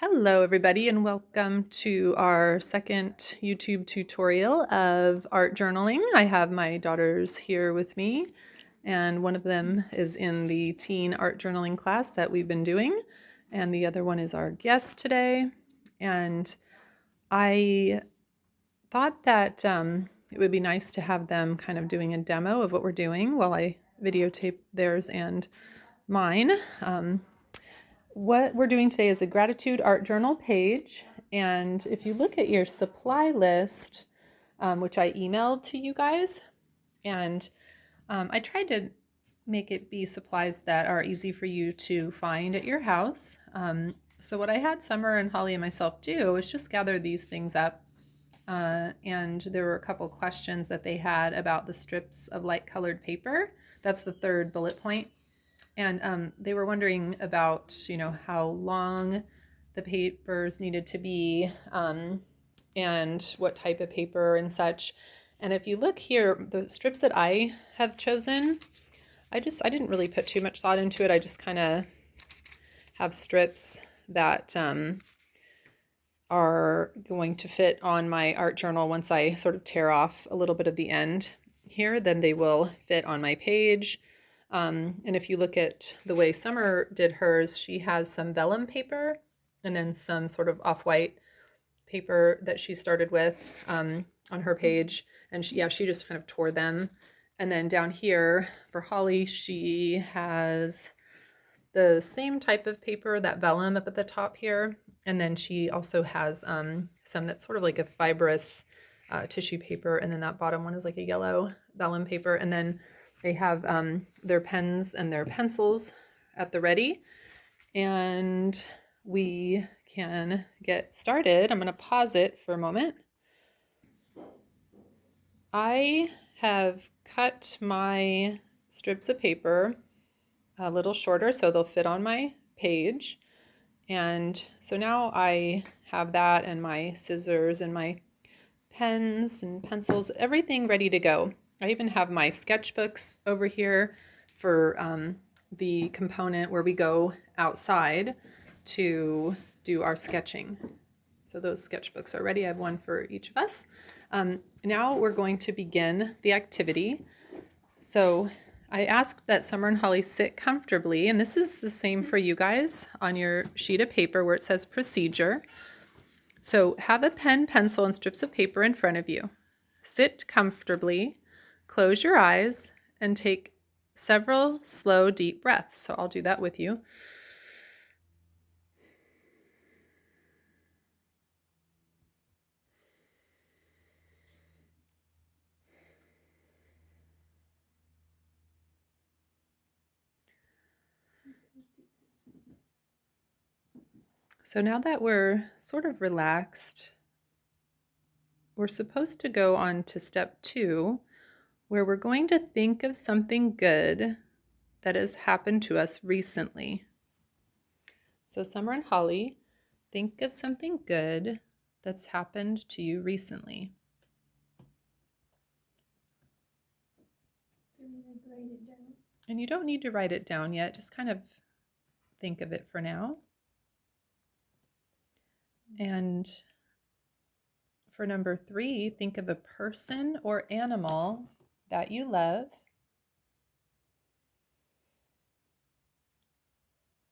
Hello everybody and welcome to our second YouTube tutorial of art journaling. I have my daughters here with me and one of them is in the teen art journaling class that we've been doing and the other one is our guest today. And I thought that it would be nice to have them kind of doing a demo of what we're doing while I videotape theirs and mine. What we're doing today is a gratitude art journal page. And if you look at your supply list, which I emailed to you guys, and I tried to make it be supplies that are easy for you to find at your house. So what I had Summer and Holly and myself do is just gather these things up. And there were a couple questions that they had about the strips of light colored paper. That's the third bullet point. And they were wondering about, how long the papers needed to be and what type of paper and such. And if you look here, the strips that I have chosen, I didn't really put too much thought into it. I just kind of have strips that are going to fit on my art journal once I sort of tear off a little bit of the end here, then they will fit on my page. And if you look at the way Summer did hers, she has some vellum paper and then some sort of off-white paper that she started with on her page. And she just kind of tore them. And then down here for Holly, she has the same type of paper, that vellum up at the top here. And then she also has some that's sort of like a fibrous tissue paper. And then that bottom one is like a yellow vellum paper. And then they have their pens and their pencils at the ready. And we can get started. I'm going to pause it for a moment. I have cut my strips of paper a little shorter so they'll fit on my page. And so now I have that and my scissors and my pens and pencils, everything ready to go. I even have my sketchbooks over here for the component where we go outside to do our sketching. So those sketchbooks are ready. I have one for each of us. Now we're going to begin the activity. So I asked that Summer and Holly sit comfortably, and this is the same for you guys on your sheet of paper where it says procedure. So have a pen, pencil, and strips of paper in front of you. Sit comfortably, close your eyes, and take several slow, deep breaths. So I'll do that with you. So now that we're sort of relaxed, we're supposed to go on to step 2, where we're going to think of something good that has happened to us recently. So Summer and Holly, think of something good that's happened to you recently. And you don't need to write it down yet, just kind of think of it for now. And for number 3, think of a person or animal that you love.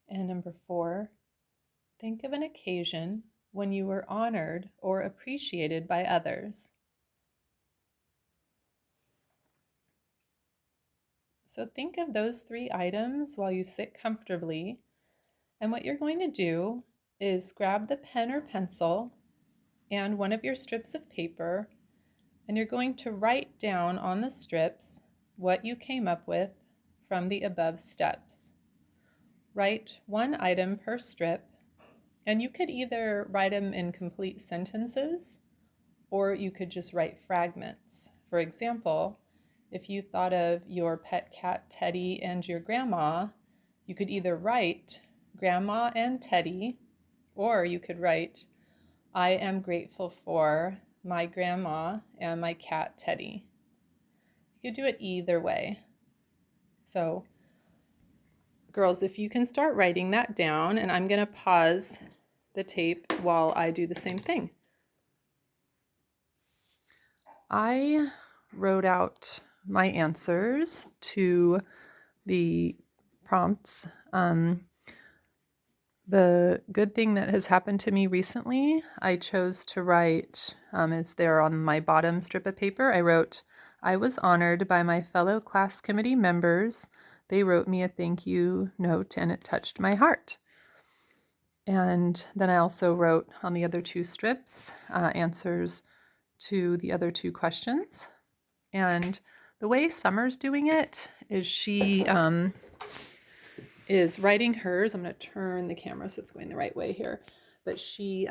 And number 4, think of an occasion when you were honored or appreciated by others. So think of those 3 items while you sit comfortably. And what you're going to do is grab the pen or pencil and one of your strips of paper, and you're going to write down on the strips what you came up with from the above steps. Write 1 item per strip, and you could either write them in complete sentences or you could just write fragments. For example, if you thought of your pet cat Teddy and your grandma, you could either write Grandma and Teddy, or you could write, I am grateful for my grandma and my cat Teddy. You could do it either way. So, girls, if you can start writing that down, and I'm going to pause the tape while I do the same thing. I wrote out my answers to the prompts. The good thing that has happened to me recently, I chose to write, it's there on my bottom strip of paper. I wrote, "I was honored by my fellow class committee members. They wrote me a thank you note and it touched my heart." And then I also wrote on the other two strips answers to the other two questions. And the way Summer's doing it is she is writing hers. I'm going to turn the camera so it's going the right way here. But she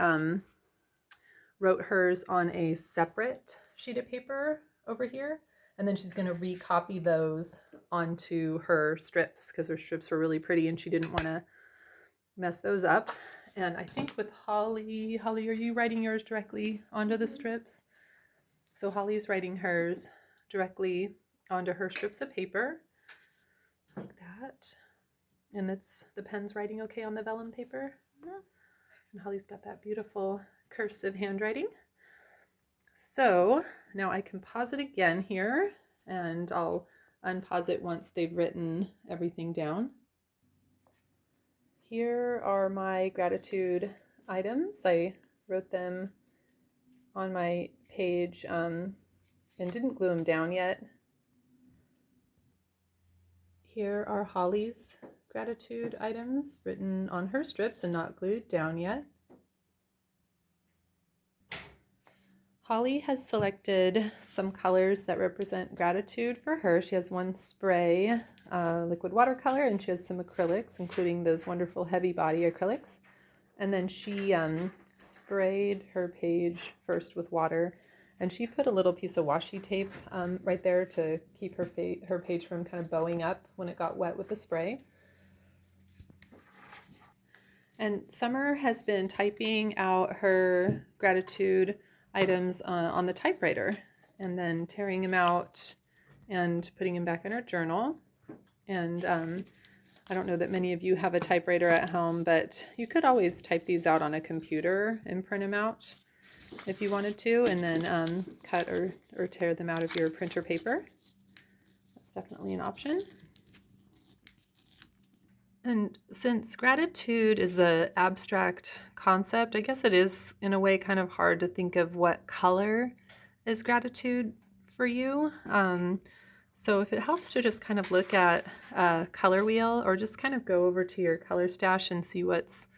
wrote hers on a separate sheet of paper over here. And then she's going to recopy those onto her strips because her strips were really pretty and she didn't want to mess those up. And I think with Holly, are you writing yours directly onto the strips? So Holly's writing hers directly onto her strips of paper, like that. And the pen's writing okay on the vellum paper. And Holly's got that beautiful cursive handwriting. So now I can pause it again here, and I'll unpause it once they've written everything down. Here are my gratitude items. I wrote them on my page and didn't glue them down yet. Here are Holly's gratitude items written on her strips and not glued down yet. Holly has selected some colors that represent gratitude for her. She has one spray liquid watercolor, and she has some acrylics, including those wonderful heavy body acrylics. And then she sprayed her page first with water, and she put a little piece of washi tape right there to keep her page from kind of bowing up when it got wet with the spray. And Summer has been typing out her gratitude items on the typewriter and then tearing them out and putting them back in her journal. And I don't know that many of you have a typewriter at home, but you could always type these out on a computer and print them out if you wanted to, and then cut or tear them out of your printer paper. That's definitely an option. And since gratitude is an abstract concept, I guess it is in a way kind of hard to think of what color is gratitude for you. So if it helps to just kind of look at a color wheel or just kind of go over to your color stash and see what's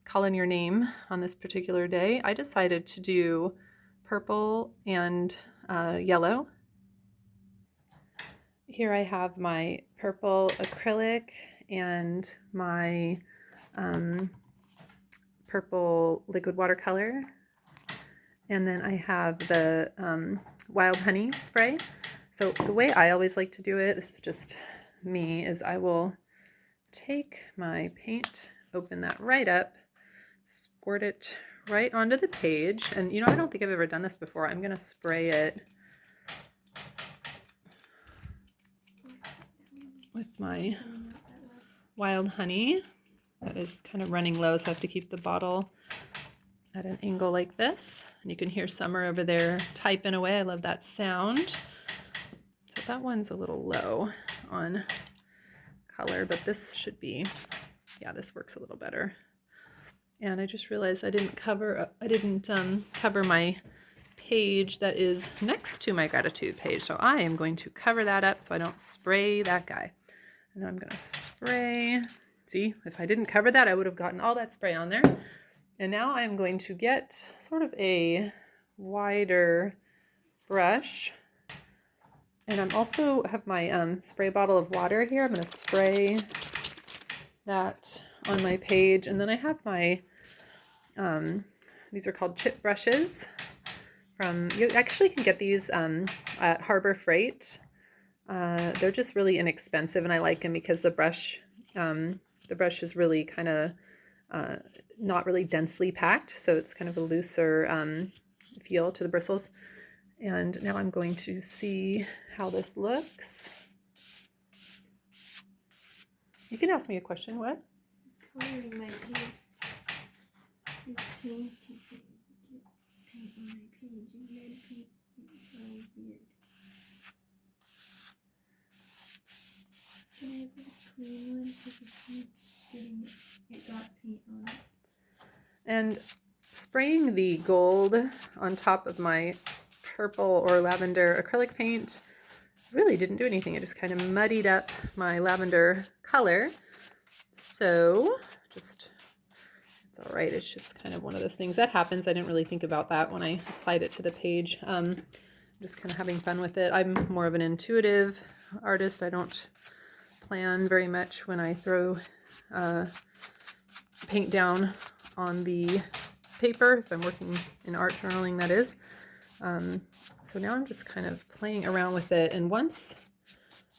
calling your name on this particular day, I decided to do purple and yellow. Here I have my purple acrylic and my purple liquid watercolor. And then I have the wild honey spray. So the way I always like to do it, this is just me, is I will take my paint, open that right up, squirt it right onto the page. And I don't think I've ever done this before. I'm going to spray it with my wild honey. That is kind of running low, so I have to keep the bottle at an angle like this. And you can hear Summer over there typing away. I love that sound. So that one's a little low on color, but this should be, yeah, this works a little better. And I just realized I didn't cover my page that is next to my gratitude page. So I am going to cover that up so I don't spray that guy. And I'm going to spray. See, if I didn't cover that, I would have gotten all that spray on there. And now I'm going to get sort of a wider brush. And I'm also have my spray bottle of water here. I'm going to spray that on my page. And then I have my, these are called chip brushes. You actually can get these at Harbor Freight. They're just really inexpensive, and I like them because the brush is really kind of not really densely packed, so it's kind of a looser feel to the bristles. And now I'm going to see how this looks. You can ask me a question. What? Coloring might be This paint paint on my page and red paint. It's so weird. Can I have a clean one? Because it got paint on it. And spraying the gold on top of my purple or lavender acrylic paint really didn't do anything. It just kind of muddied up my lavender color. So just, it's all right. It's just kind of one of those things that happens. I didn't really think about that when I applied it to the page. Just kind of having fun with it. I'm more of an intuitive artist. I don't plan very much when I throw paint down on the paper, if I'm working in art journaling, that is. So now I'm just kind of playing around with it, and once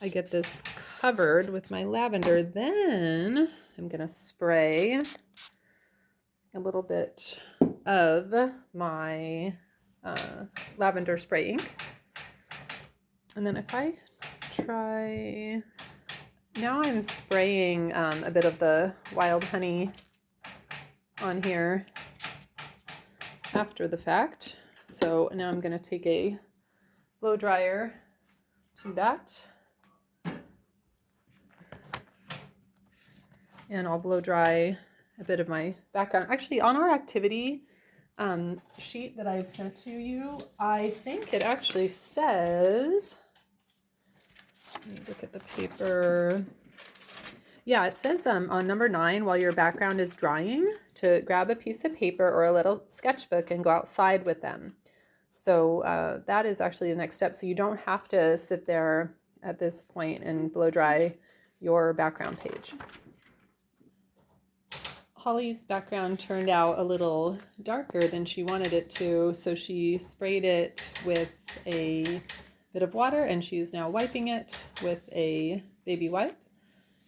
I get this covered with my lavender, then I'm gonna spray a little bit of my lavender spray ink. And then if I try, now I'm spraying a bit of the wild honey on here after the fact. So now I'm going to take a blow dryer to that, and I'll blow dry a bit of my background. Actually, on our activity sheet that I've sent to you, I think it actually says, let me look at the paper. Yeah, it says on number 9, while your background is drying, to grab a piece of paper or a little sketchbook and go outside with them. So that is actually the next step. So you don't have to sit there at this point and blow dry your background page. Holly's background turned out a little darker than she wanted it to, so she sprayed it with a bit of water, and she is now wiping it with a baby wipe.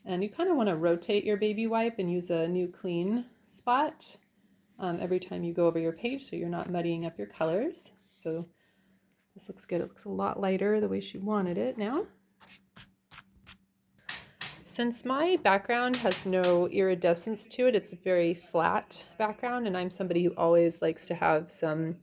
And you kind of want to rotate your baby wipe and use a new clean spot every time you go over your page, so you're not muddying up your colors. So this looks good. It looks a lot lighter the way she wanted it now. Since my background has no iridescence to it, it's a very flat background, and I'm somebody who always likes to have some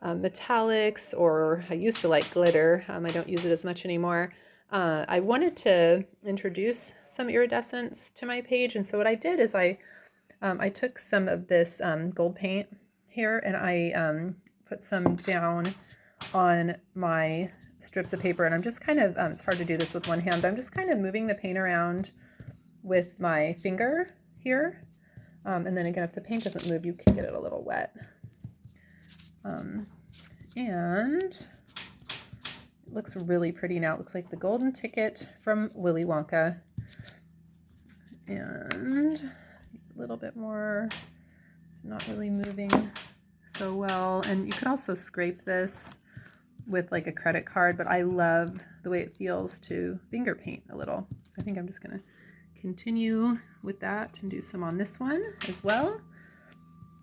metallics, or I used to like glitter. I don't use it as much anymore. I wanted to introduce some iridescence to my page, and so what I did is I took some of this gold paint here, and I put some down on my strips of paper, and I'm just kind of, it's hard to do this with one hand, but I'm just kind of moving the paint around with my finger here. And then again, if the paint doesn't move, you can get it a little wet. And it looks really pretty now. It looks like the golden ticket from Willy Wonka. And a little bit more, it's not really moving so well. And you could also scrape this with like a credit card, but I love the way it feels to finger paint a little. I think I'm just gonna continue with that and do some on this one as well.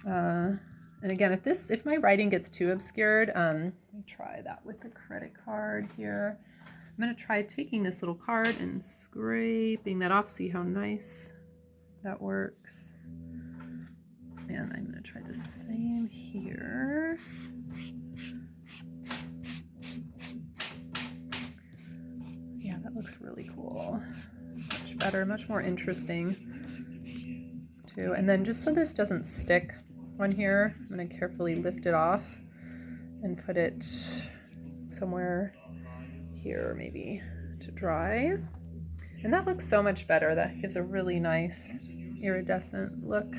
And again, if my writing gets too obscured, let me try that with the credit card here. I'm gonna try taking this little card and scraping that off, see how nice that works. And I'm gonna try the same here. Yeah, that looks really cool. Much better, much more interesting too. And then just so this doesn't stick on here, I'm going to carefully lift it off and put it somewhere here maybe to dry. And that looks so much better. That gives a really nice iridescent look,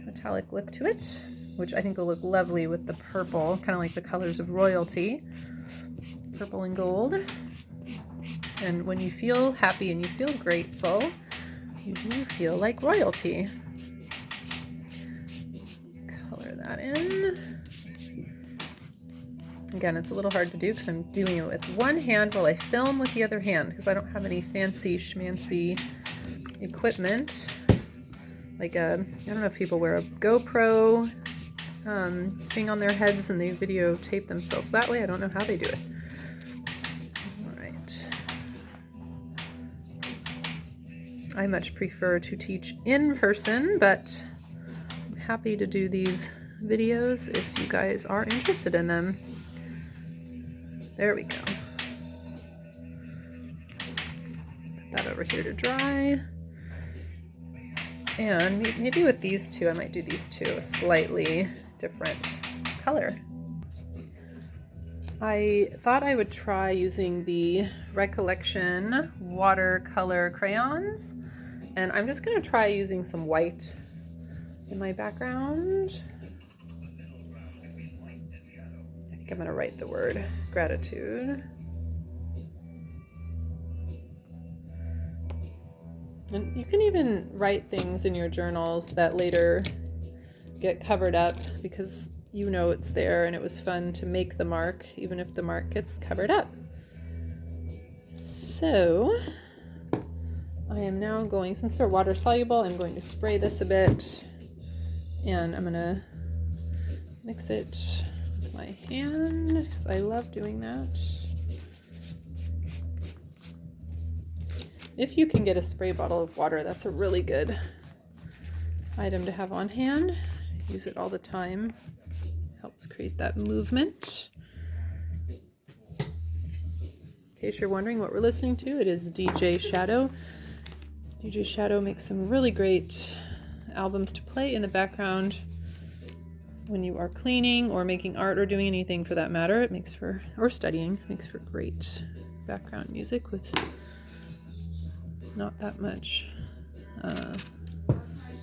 metallic look to it, which I think will look lovely with the purple, kind of like the colors of royalty, purple and gold. And when you feel happy and you feel grateful, you do feel like royalty. Color that in. Again, it's a little hard to do because I'm doing it with one hand while I film with the other hand, because I don't have any fancy schmancy equipment. Like I don't know if people wear a GoPro thing on their heads and they videotape themselves that way. I don't know how they do it. I much prefer to teach in person, but I'm happy to do these videos if you guys are interested in them. There we go. Put that over here to dry. And maybe with these two, I might do these two a slightly different color. I thought I would try using the Recollection watercolor crayons, and I'm just going to try using some white in my background. I think I'm going to write the word gratitude. And you can even write things in your journals that later get covered up because you know it's there and it was fun to make the mark even if the mark gets covered up. So I am now going, since they're water soluble, I'm going to spray this a bit and I'm gonna mix it with my hand because I love doing that. If you can get a spray bottle of water, that's a really good item to have on hand. Use it all the time. Helps create that movement. In case you're wondering what we're listening to, it is DJ Shadow. DJ Shadow makes some really great albums to play in the background when you are cleaning or making art or doing anything for that matter. It makes for, or studying, makes for great background music with not that much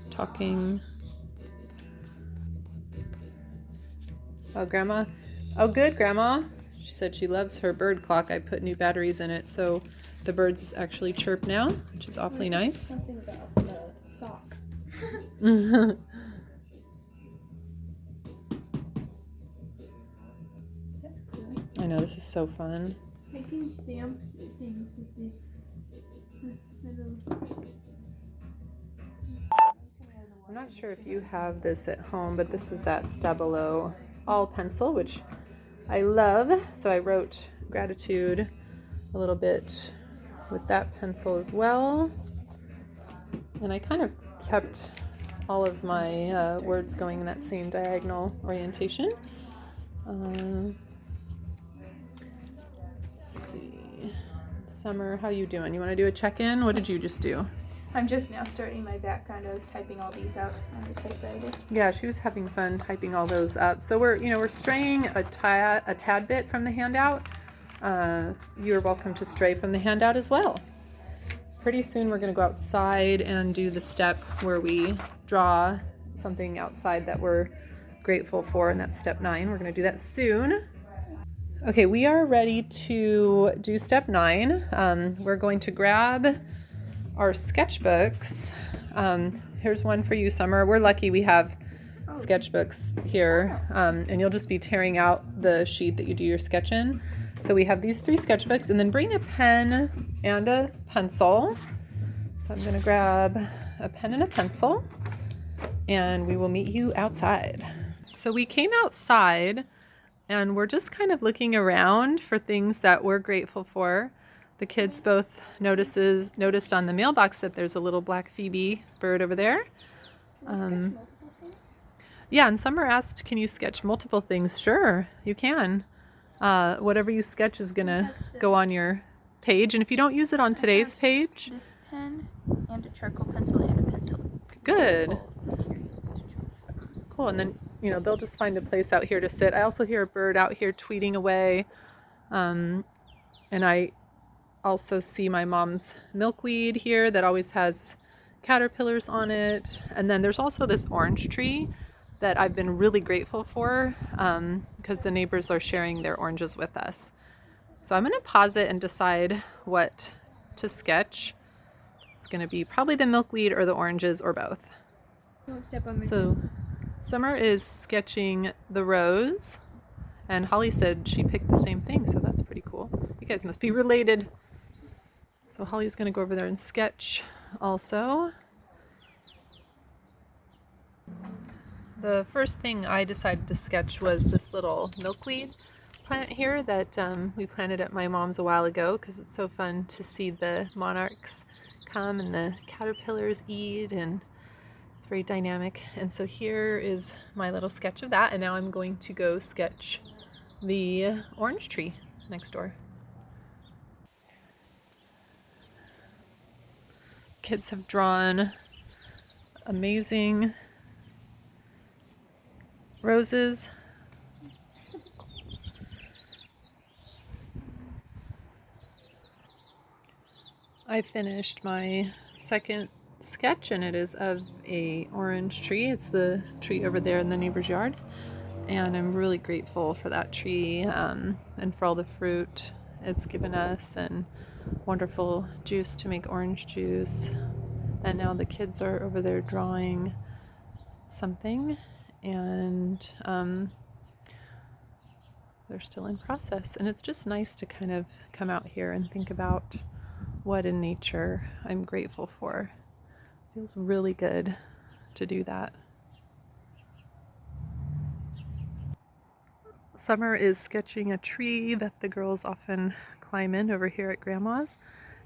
talking. Oh, Grandma. Oh, good, Grandma. She said she loves her bird clock. I put new batteries in it, so the birds actually chirp now, which is awfully nice. Something about the sock. That's cool. I know, this is so fun. I can stamp things with this little. I'm not sure if you have this at home, but this is that Stabilo all pencil, which I love. So I wrote gratitude a little bit with that pencil as well. And I kind of kept all of my words going in that same diagonal orientation. Let's see. Summer, how you doing? You want to do a check-in? What did you just do? I'm just now starting my background. I was typing all these out on the typewriter. Yeah, she was having fun typing all those up. So we're straying a tad bit from the handout. You're welcome to stray from the handout as well. Pretty soon we're going to go outside and do the step where we draw something outside that we're grateful for, and that's step 9. We're going to do that soon. Okay, we are ready to do step 9. We're going to grab our sketchbooks. Here's one for you, Summer. We're lucky we have sketchbooks here, and you'll just be tearing out the sheet that you do your sketch in. So we have these 3 sketchbooks, and then bring a pen and a pencil. So I'm gonna grab a pen and a pencil, and we will meet you outside. So we came outside, and we're just kind of looking around for things that we're grateful for. The kids both noticed on the mailbox that there's a little black phoebe bird over there. Multiple things? Yeah, and Summer asked, can you sketch multiple things? Sure, you can. Whatever you sketch is gonna go on your page, and if you don't use it on today's page, This pen and a charcoal pencil and a pencil. good. Cool, and then they'll just find a place out here to sit. I also hear a bird out here tweeting away, and I also see my mom's milkweed here that always has caterpillars on it. And then there's also this orange tree that I've been really grateful for because the neighbors are sharing their oranges with us. So I'm going to pause it and decide what to sketch. It's going to be probably the milkweed or the oranges or both. Don't step on my So Summer is sketching the rose, and Holly said she picked the same thing, so that's pretty cool. You guys must be related. So Holly's going to go over there and sketch also. The first thing I decided to sketch was this little milkweed plant here that we planted at my mom's a while ago because it's so fun to see the monarchs come and the caterpillars eat, and It's very dynamic. And so here is my little sketch of that. And now I'm going to go sketch the orange tree next door. Kids have drawn amazing roses. I finished my second sketch and it is of a orange tree. It's the tree over there in the neighbor's yard. And I'm really grateful for that tree and for all the fruit it's given us and wonderful juice to make orange juice. And now the kids are over there drawing something and they're still in process. And it's just nice to kind of come out here and think about what in nature I'm grateful for. It feels really good to do that. Summer is sketching a tree that the girls often climb in over here at Grandma's.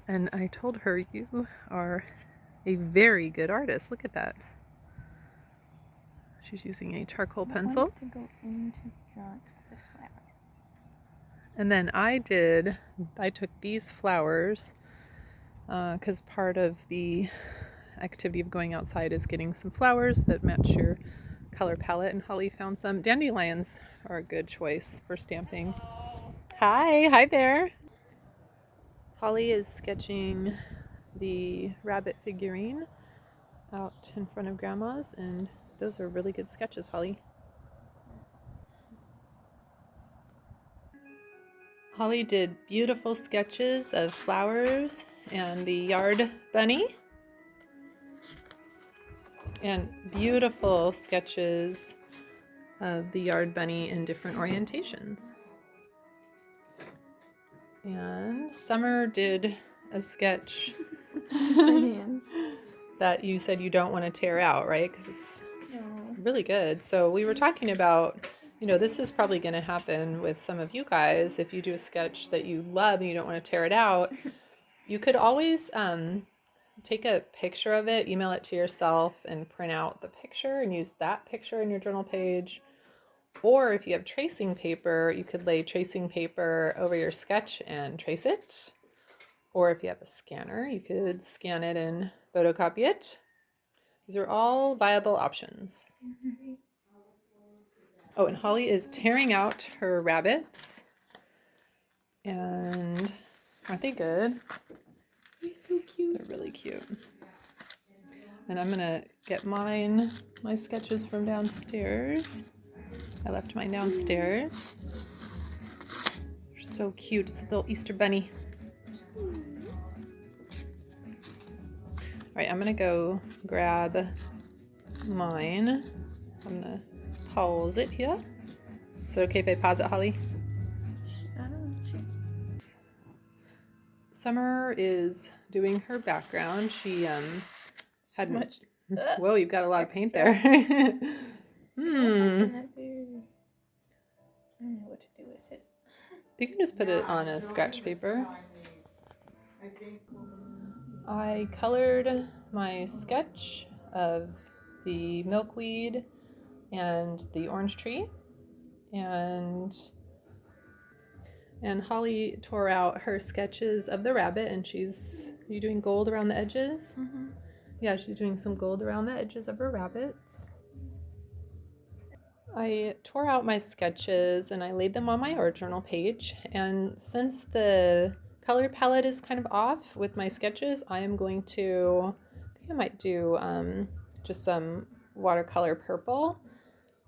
And I told her, you are a very good artist. Look at that. She's using a charcoal pencil. To go into the flower. And then I took these flowers because part of the activity of going outside is getting some flowers that match your color palette, and Holly found some. Dandelions are a good choice for stamping. Hi there. Holly is sketching the rabbit figurine out in front of Grandma's, and those are really good sketches, Holly. Holly did beautiful sketches of flowers and the yard bunny, and beautiful sketches of the yard bunny in different orientations. And Summer did a sketch that you said you don't want to tear out, right? Because it's really good. So we were talking about, this is probably going to happen with some of you guys. If you do a sketch that you love and you don't want to tear it out, you could always take a picture of it, email it to yourself, and print out the picture and use that picture in your journal page. Or if you have tracing paper, you could lay tracing paper over your sketch and trace it. Or if you have a scanner, you could scan it and photocopy it. These are all viable options. Oh, and Holly is tearing out her rabbits. And aren't they good? They're so cute. They're really cute. And I'm gonna get my sketches from downstairs. I left mine downstairs. They're so cute. It's a little Easter bunny. All right, I'm gonna go grab mine. I'm gonna pause it here. Is it okay if I pause it, Holly? Summer is doing her background. She had much. Whoa, you've got a lot of paint there. I don't know what to do with it. You can just put it on a scratch paper. I colored my sketch of the milkweed and the orange tree, and Holly tore out her sketches of the rabbit, and you doing gold around the edges? Mm-hmm. Yeah, she's doing some gold around the edges of her rabbits. I tore out my sketches and I laid them on my art journal page, and since the color palette is kind of off with my sketches, I am going to, I think I might do just some watercolor purple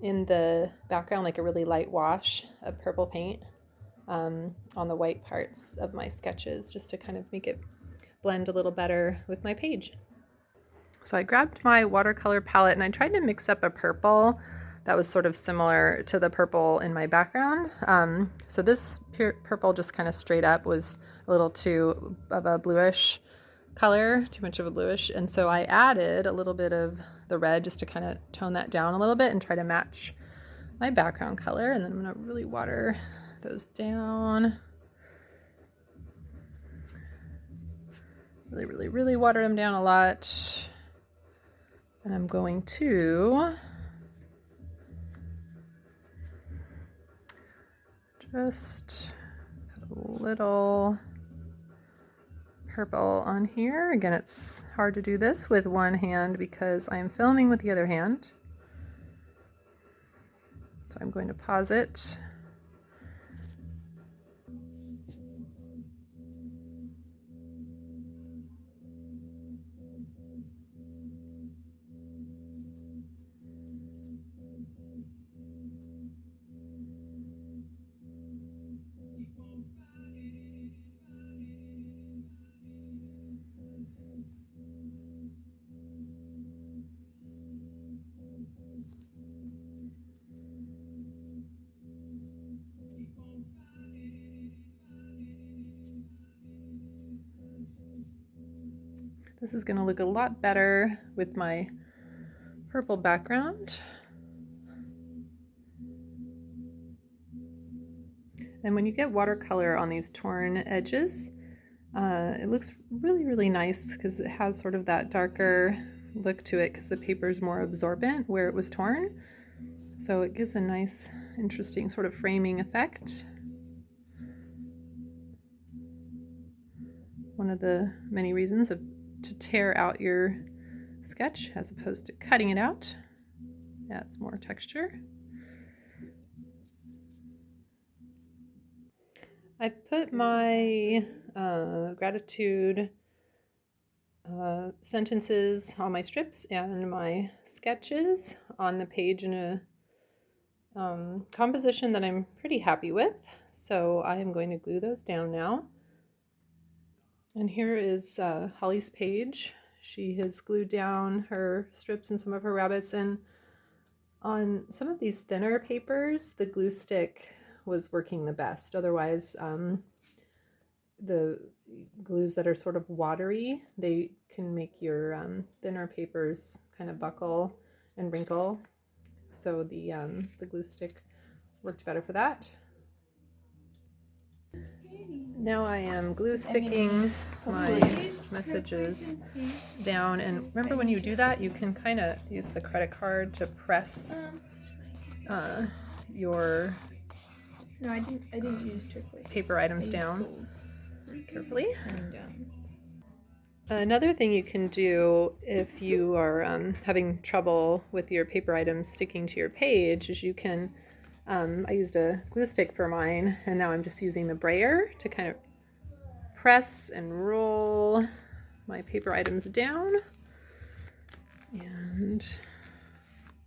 in the background, like a really light wash of purple paint on the white parts of my sketches, just to kind of make it blend a little better with my page. So I grabbed my watercolor palette and I tried to mix up a purple that was sort of similar to the purple in my background. So this purple just kind of straight up was a little too of a bluish color, too much of a bluish. And so I added a little bit of the red just to kind of tone that down a little bit and try to match my background color. And then I'm gonna really water those down. Really, really, really water them down a lot. And I'm going to just put a little purple on here. Again, it's hard to do this with one hand because I'm filming with the other hand. So I'm going to pause it. This is going to look a lot better with my purple background. And when you get watercolor on these torn edges, it looks really, really nice because it has sort of that darker look to it because the paper is more absorbent where it was torn. So it gives a nice, interesting sort of framing effect. One of the many reasons to tear out your sketch as opposed to cutting it out. Adds more texture. I put my gratitude sentences on my strips and my sketches on the page in a composition that I'm pretty happy with. So I am going to glue those down now. And here is Holly's page. She has glued down her strips and some of her rabbits, and on some of these thinner papers, the glue stick was working the best. Otherwise, the glues that are sort of watery, they can make your thinner papers kind of buckle and wrinkle. So the glue stick worked better for that. Now I am glue sticking my messages down, and remember when you do that, you can kind of use the credit card to press your No, I didn't use turquoise. paper items down carefully. And Another thing you can do if you are having trouble with your paper items sticking to your page is you can, I used a glue stick for mine, and now I'm just using the brayer to kind of press and roll my paper items down. And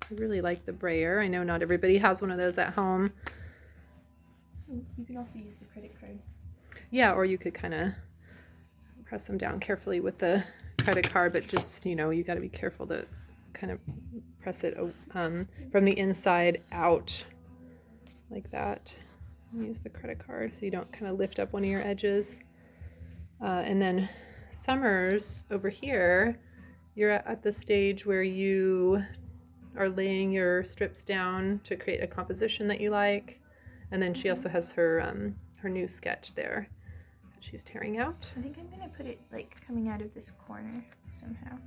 I really like the brayer. I know not everybody has one of those at home. you can also use the credit card. Yeah, or you could kind of press them down carefully with the credit card, but just, you know, you got to be careful to kind of press it from the inside out like that. Use the credit card so you don't kind of lift up one of your edges. And then Summers over here, you're at the stage where you are laying your strips down to create a composition that you like. And then she also has her new sketch there that she's tearing out. I think I'm gonna put it like coming out of this corner somehow,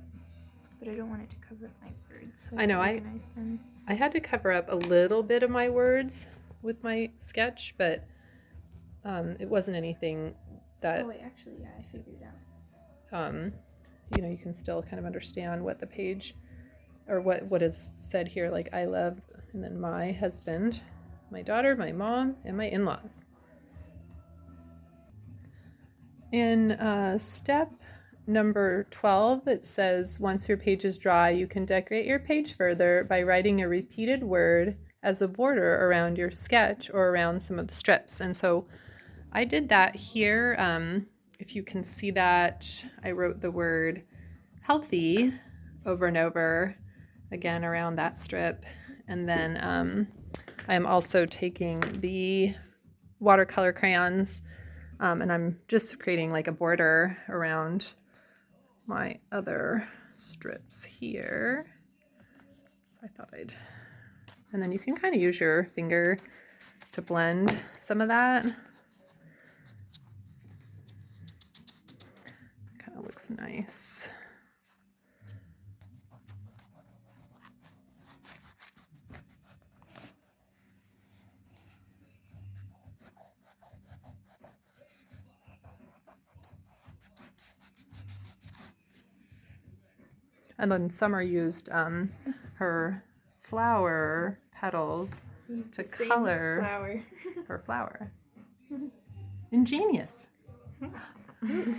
but I don't want it to cover up my words. So I know, organize them. I had to cover up a little bit of my words with my sketch, but it wasn't anything that, Oh wait, actually, yeah, I figured it out. you know, you can still kind of understand what the page or what is said here, like I love, and then my husband, my daughter, my mom, and my in-laws. In step number 12, it says, once your page is dry, you can decorate your page further by writing a repeated word as a border around your sketch or around some of the strips. And so I did that here. If you can see that, I wrote the word healthy over and over again around that strip. And then I'm also taking the watercolor crayons and I'm just creating like a border around my other strips here. So I thought I'd, and then you can kind of use your finger to blend some of that. Kind of looks nice. And then Summer used her flower petals Used to the same color flower. her flower. Ingenious.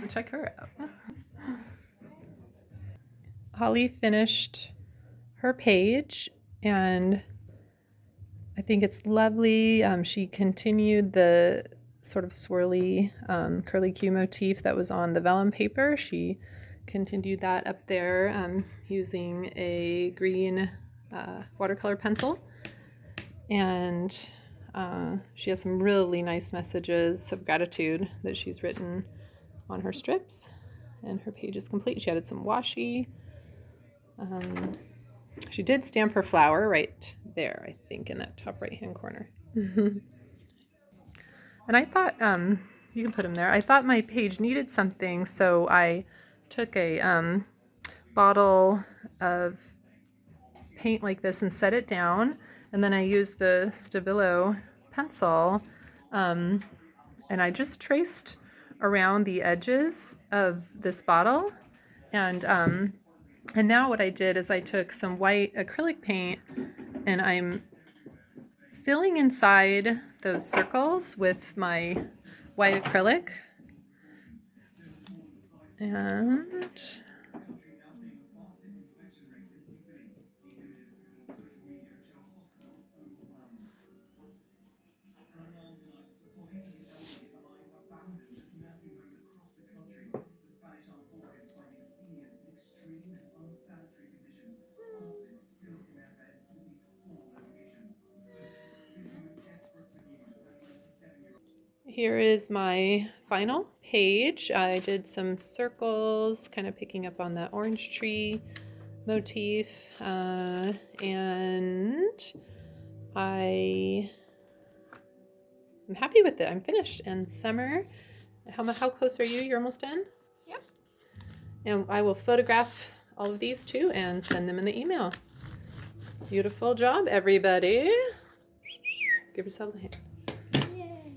Check her out. Holly finished her page, and I think it's lovely. She continued the sort of swirly curly Q motif that was on the vellum paper. She continued that up there using a green watercolor pencil. And she has some really nice messages of gratitude that she's written on her strips. And her page is complete. She added some washi. She did stamp her flower right there, I think, in that top right-hand corner. And I thought, you can put them there. I thought my page needed something, so I took a bottle of paint like this and set it down, and then I used the Stabilo pencil, and I just traced around the edges of this bottle, and now what I did is I took some white acrylic paint and I'm filling inside those circles with my white acrylic. And here is my final page. I did some circles, kind of picking up on that orange tree motif, and I'm happy with it. I'm finished. And Summer, how close are you? You're almost done? Yep. And I will photograph all of these too and send them in the email. Beautiful job, everybody. Give yourselves a hand. Yay.